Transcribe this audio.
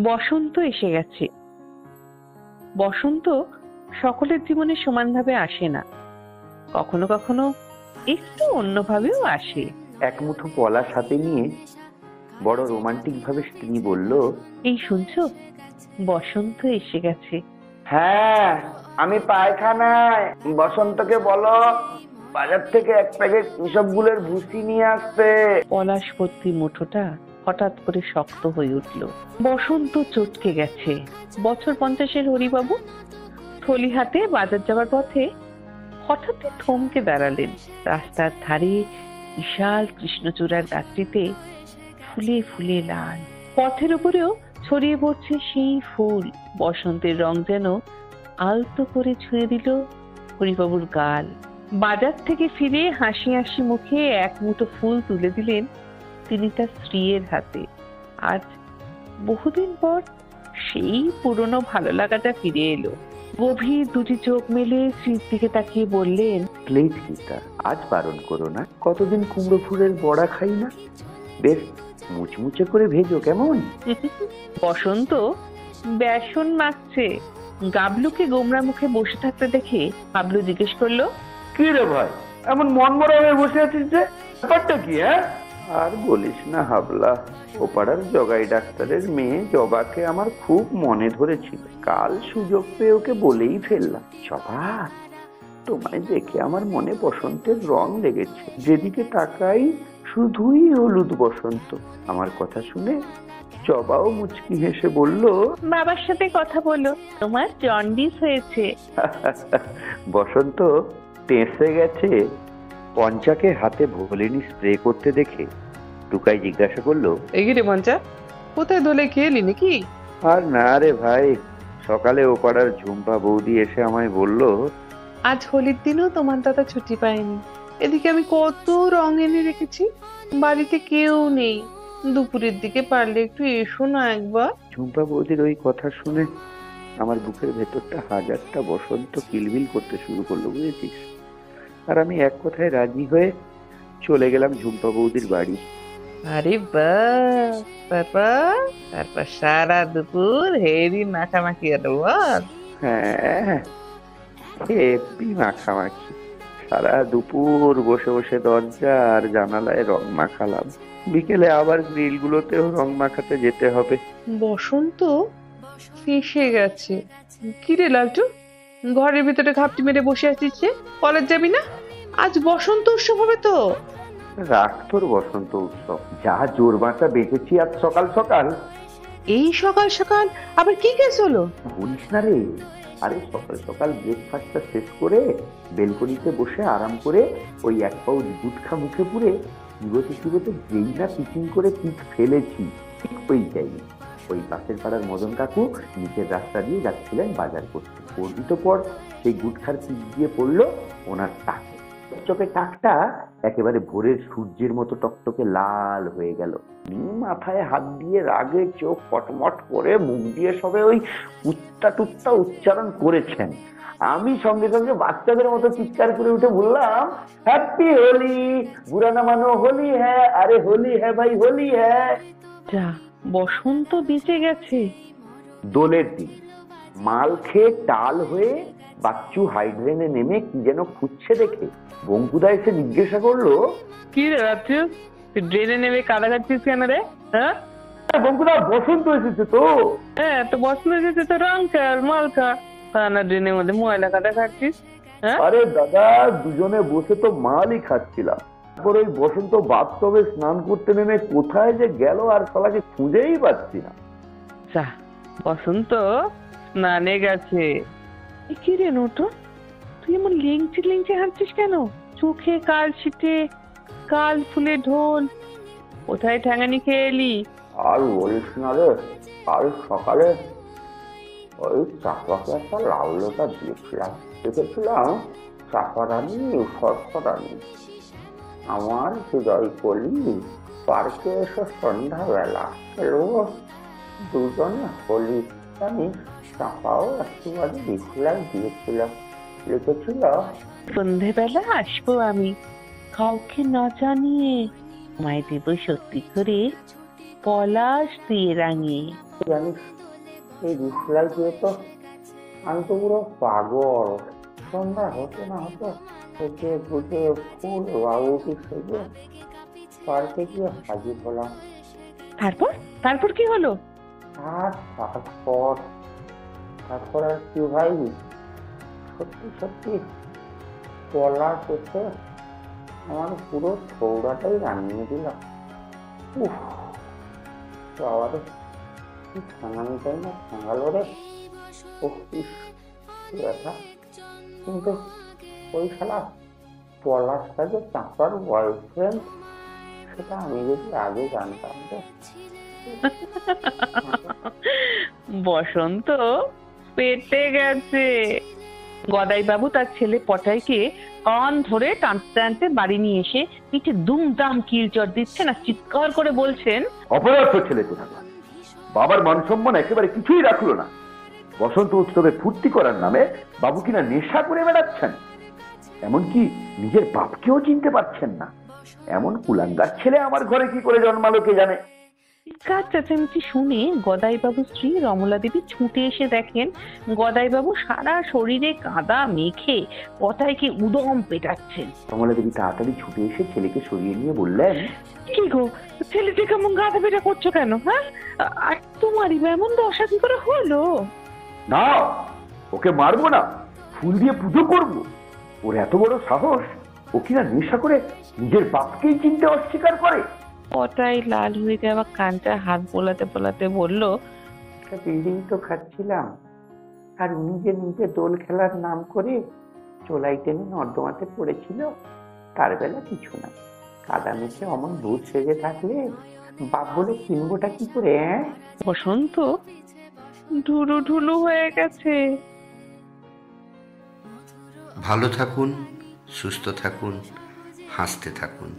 বসন্ত এসে গেছে। বসন্ত সকলের জীবনে সমানভাবে আসে না, কখনো কখনো একটু অন্যভাবেও আসে। এক মুঠো পলাশ হাতে নিয়ে বড় রোমান্টিক ভাবে স্ত্রী বলল, এই শুনছো, বসন্ত এসে গেছে। হ্যাঁ আমি পায়খানায়। বসন্তকে বলো বাজার থেকে এক প্যাকেট ইসবগুলের ভুসি নিয়ে আসতে। পলাশ ভর্তি মুঠোটা হঠাৎ করে শক্ত হয়ে উঠল। বসন্ত চটকে গেছে। বছর 50-এর হরিবাবু থলি হাতে বাজার যাবার পথে হঠাৎই থমকে দাঁড়ালেন। রাস্তার ধারে বিশাল কৃষ্ণচূড়ার গাছটিতে ফুলে ফুলে লাল, পথের উপরেও ছড়িয়ে পড়ছে সেই ফুল। বসন্তের রং যেন আলতো করে ছুঁয়ে দিল হরিবাবুর গাল। বাজার থেকে ফিরে হাসি হাসি মুখে এক মুঠো ফুল তুলে দিলেন তিনি তার স্ত্রীর হাতে। আজ বহুদিন পর সেই পুরনো ভালো লাগাটা ফিরে এলো। গভীর দুটি চোখ মেলে স্ত্রীর দিকে তাকিয়ে বললেন, প্লিজ গীতা, আজ বারণ করো না। কতদিন কুমড়ো ফুলের বড়া খাই না, বেশ মুচমুচে করে ভেজো কেমন। বসন্ত বেসন মাখছে। গাবলুকে গোমরা মুখে বসে থাকতে দেখে গাবলু জিজ্ঞেস করলো, কি রে ভাই, এমন মন মরা হয়ে বসে আছিস যে, ব্যাপারটা কি? আর বলিস না হাবলা, ও পাড়ার জগাই ডাক্তারের মেয়ে জবাকে আমার খুব মনে ধরেছিল। কাল সুযোগ পেয়ে ওকে বলেই ফেললাম, জবা তোমায় দেখে আমার মনে বসন্তের রং লেগেছে, যেদিকে তাকাই শুধুই হলুদ বসন্ত। আমার কথা শুনে জবাও মুচকি হেসে বলল, বাবার সাথে কথা বলো, তোমার জন্ডিস হয়েছে। বসন্ত টেঁসে গেছে। পঞ্চাকে হাতে ভোলিনি স্প্রে করতে দেখে টুকাই জিজ্ঞাসা করলো, এগিয়ে পঞ্চা, কোথায় দোলে খেলি নাকি? আর না রে ভাই, সকালে ও পাড়ার ঝুম্পা বৌদি এসে আমায় বলল, আজ হোলির দিনও তোমার দাদা ছুটি পায়নি। এদিকে আমি কত রং এনে রেখেছি, বাড়িতে কেউ নেই। দুপুরের দিকে পারলে একটু এসো না একবার। ঝুম্পা বৌদির ওই কথা শুনে আমার বুকের ভেতরটা হাজারটা বসন্ত কিলবিল করতে শুরু করলো, বুঝেছিস। আর আমি এক কথায় রাজি হয়ে চলে গেলাম ঝুম্পা বৌদির বাড়ি। আরে বাহ, তারপর সারা দুপুর হেরি মাখামাখি হলো। হ্যাঁ, হেব্বি মাখামাখি। সারা দুপুর বসে বসে দরজা আর জানালায় রং মাখালাম। বিকেলে আবার গ্রিল গুলোতেও রং মাখাতে যেতে হবে। বসন্ত এসে গেছে। কিরে লালটু, ঘরের ভিতরে ঘাপটি মেরে বসে আছিস যে, কলেজ যাবি না? আজ বসন্ত উৎসব হবে তো। রাখ তোর বসন্ত উৎসব, যা জোর বাঁচা বেঁচেছি আজ সকাল সকাল। এই সকাল সকাল আবার কি কেস হলো? বলিস না রে, আরে সকাল সকাল ব্রেকফাস্টটা শেষ করে বেলকনিতে বসে আরাম করে ওই এক পাউচ গুটখা মুখে পুরে চিবোতে চিবোতে যেই না পিচিং করে পিঠ ফেলেছি, ঠিক ওই টাইমে ওই পাশের পাড়ার মদন কাকু নিচের রাস্তা দিয়ে যাচ্ছিলেন বাজার করতে। পরিচিত পর সেই গুটখার পিঠ দিয়ে পড়লো ওনার টাকে। চোখে টাকটা একেবারে ভোরের সূর্যের মতো টকটকে লাল হয়ে গেল। মাথায় হাত দিয়ে রাগে চোখ কটমট করে মুখ দিয়ে সবে ওই উচ্চা টুচ্চা উচ্চারণ করেছেন। আমি সঙ্গে সঙ্গে বাচ্চাদের মতো চিৎকার করে উঠে বললাম, হ্যাপি হোলি, বুরা না মানো হোলি হ্যাঁ, আরে হোলি হ্যাঁ ভাই হোলি হ্যাঁ। যা, বসন্ত বেঁচে গেছে। দোলের দিন মাল খেয়ে টাল হয়ে বাচ্চু হাইড্রেনে নেমে কি যেন খুঁজছে দেখে বঙ্কুদা এসে জিজ্ঞাসা করলো, কি রে রাত্রি, তুই ড্রেনে নেমে কাদাকাচ্ছিস কেন রে? হ্যাঁ বঙ্কুদা, বসন্ত এসেছে তো। হ্যাঁ, তো বসন্ত এসেছে তো রং খা আর মাল খা, তা না ড্রেনের মধ্যে ময়লা কাদা খাচ্ছিস। হ্যাঁ, আরে দাদা, দুজনে বসে তো মালই খাচ্ছিলাম। তারপর ওই বসন্ত বাথটবে স্নান করতে নেমে কোথায় যে গেল আর শালাকে খুঁজেই পাচ্ছি না। যা, বসন্ত স্নানে গেছে। কি রে নতুন, তুই এমন লেংচি লেংচি হাঁটছিস কেন? চোখে কাল ছিটে, কাল ফুলে ঢোল, কোথায় ঠ্যাঙানি খেয়ে এলি? আর বলিস না রে, কাল সকালে ওই চাপাকে একটা লাউলতা দেখেছিলাম চাপারানি সরসরানি। আমার হৃদয় কলি পার্কে এসে সন্ধ্যাবেলা এলো, দুজনে হোলি জানিস। চাপাও একটুখানি রিপ্লাই দিয়েছিল, লিখেছিল, সন্ধেবেলা আসবো আমি, কাউকে না জানিয়ে, মায় দেব সত্যি করে পলাশ দিয়ে রাঙিয়ে। জানিস, এই বিশাল দিয়ে তো আমি তো পুরো পাগল। সন্ধ্যা হতে না হতে সেজে গুজে ফুল বাবুটি সেজে পার্কে গিয়ে হাজির হলাম। তারপর তারপর কি হলো? আর তারপর তারপর আর কি ভাই, সত্যি সত্যি পলাশ এসে আমার পুরো ছৌড়াটাই রানিয়ে দিলাম। উফ বাবারে, কি সানামি তাই না সাঙ্গালো রে। উফ ইস, কি ব্যথা। কিন্তু ওই শালা পলাশটা যে চাঁপার বয়ফ্রেন্ড, সেটা আমি যদি আগে জানতাম রে। বসন্ত পেটে গেছে। গদাইবাবু তার ছেলে পটাইকে কান ধরে টানতে টানতে বাড়ি নিয়ে এসে পিঠে দুমদাম কিলচড় দিচ্ছেন আর চিৎকার করে বলছেন, অপরাধ ছেলে কোথাকার, বাবার মান সম্মান একেবারে কিছুই রাখলো না। বসন্ত উৎসবে ফুর্তি করার নামে বাবু কিনা নেশা করে বেড়াচ্ছেন, এমনকি নিজের বাপকেও চিনতে পারছেন না। এমন কুলাঙ্গার ছেলে আমার ঘরে কি করে জন্মালো কে জানে। চিৎকার চেঁচামেচি শুনে গদাইবাবু স্ত্রী রমলা দেবী ছুটে এসে দেখেন গদাইবাবু সারা শরীরে কাদা মেখে পটাইকে উদম পেটাচ্ছেন। কমলা দেবী তাড়াতাড়ি ছুটে এসে ছেলেকে সরিয়ে নিয়ে বললেন, কি গো, ছেলেটি কেমন গাদা পেটা করছো কেন? হ্যাঁ, আর তোমারই বা এমন দশা কি করে হলো? না ওকে মারবো না, ফুল দিয়ে পুজো করবো। ওর এত বড় সাহস, ও কিনা নেশা করে নিজের বাপকেই চিনতে অস্বীকার করে। পটাই লাল হয়ে যাওয়া কানটা হাত বোলাতে বোলাতে বলল, একটা বিল্ডিং তো খাচ্ছিলাম, আর উনি যে নিজে দোল খেলার নাম করে চোলাই টেনে নর্দমাতে পড়েছিল, তার বেলা কিছু না। কাদা মেখে অমন দুধ সেজে থাকলে বাপ বলে কিনবোটা কি করে? বসন্ত ঢুলু ঢুলু হয়ে গেছে। ভালো থাকুন, সুস্থ থাকুন, হাসতে থাকুন।